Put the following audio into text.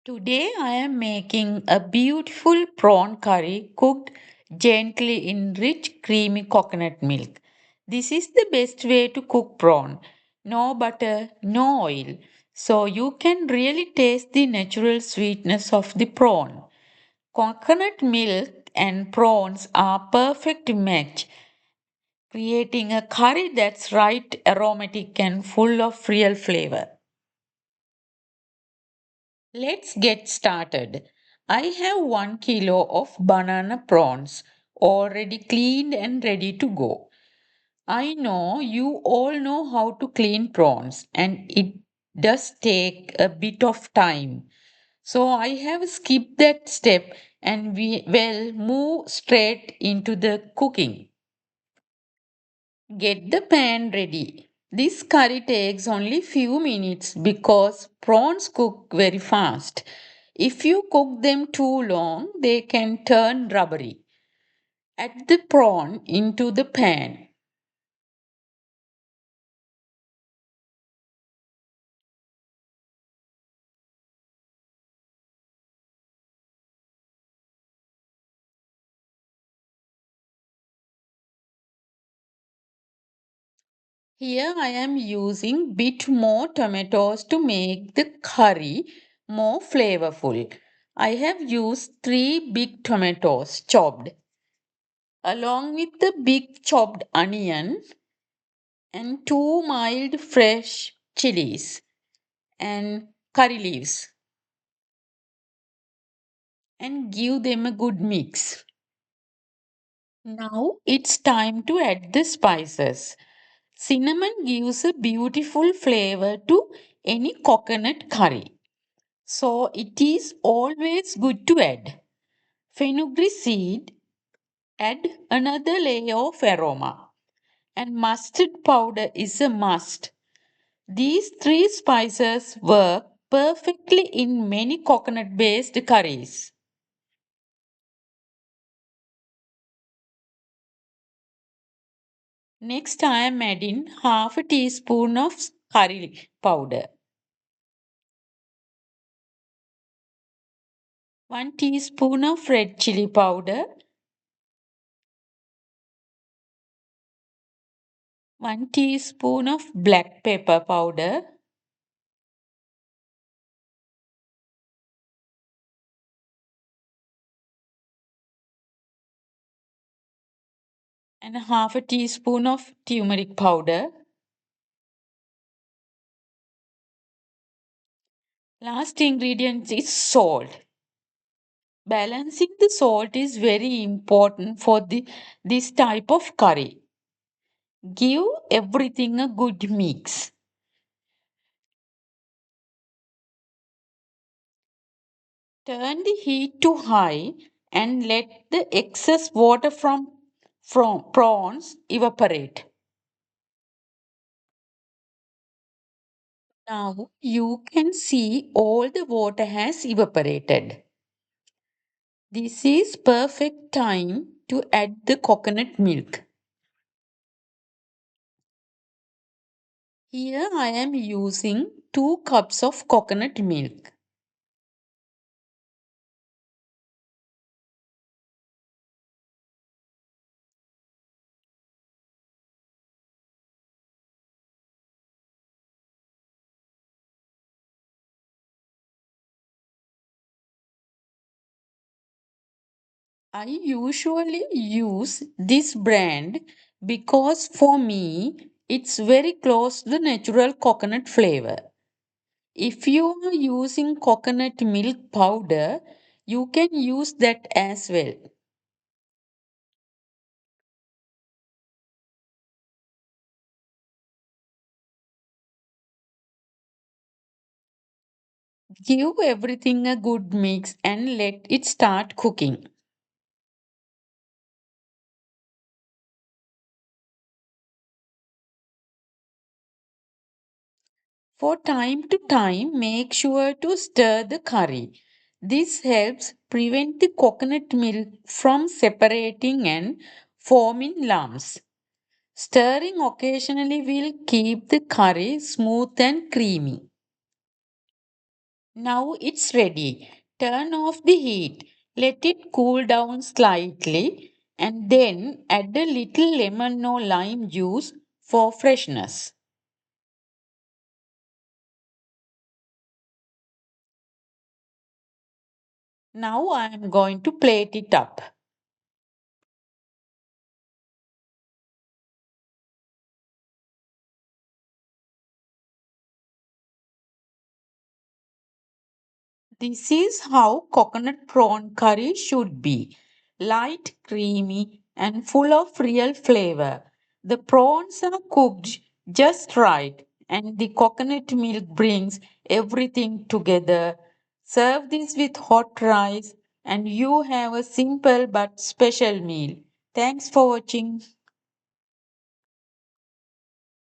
Today I am making a beautiful prawn curry cooked gently in rich creamy coconut milk. This is the best way to cook prawn. No butter, no oil. So you can really taste the natural sweetness of the prawn. Coconut milk and prawns are perfect match, creating a curry that's right aromatic and full of real flavor. Let's get started. I have 1 kilo of banana prawns already cleaned and ready to go. I know you all know how to clean prawns and it does take a bit of time. So I have skipped that step and we will move straight into the cooking. Get the pan ready. This curry takes only few minutes because prawns cook very fast. If you cook them too long, they can turn rubbery. Add the prawn into the pan. Here I am using bit more tomatoes to make the curry more flavorful. I have used 3 big tomatoes chopped along with the big chopped onion and 2 mild fresh chilies and curry leaves and give them a good mix. Now it's time to add the spices. Cinnamon gives a beautiful flavor to any coconut curry. So it is always good to add. Fenugreek seed add another layer of aroma. And mustard powder is a must. These three spices work perfectly in many coconut based curries. Next, I am adding half a teaspoon of curry powder, 1 teaspoon of red chili powder, 1 teaspoon of black pepper powder, and half a teaspoon of turmeric powder. Last ingredient is salt. Balancing the salt is very important for this type of curry. Give everything a good mix. Turn the heat to high and let the excess water from prawns evaporate. Now you can see all the water has evaporated. This is perfect time to add the coconut milk. Here I am using 2 cups of coconut milk. I usually use this brand because for me it's very close to the natural coconut flavor. If you are using coconut milk powder, you can use that as well. Give everything a good mix and let it start cooking. For time to time, make sure to stir the curry. This helps prevent the coconut milk from separating and forming lumps. Stirring occasionally will keep the curry smooth and creamy. Now it's ready. Turn off the heat. Let it cool down slightly and then add a little lemon or lime juice for freshness. Now I am going to plate it up. This is how coconut prawn curry should be: light, creamy, and full of real flavor. The prawns are cooked just right, and the coconut milk brings everything together. Serve this with hot rice, and you have a simple but special meal. Thanks for watching.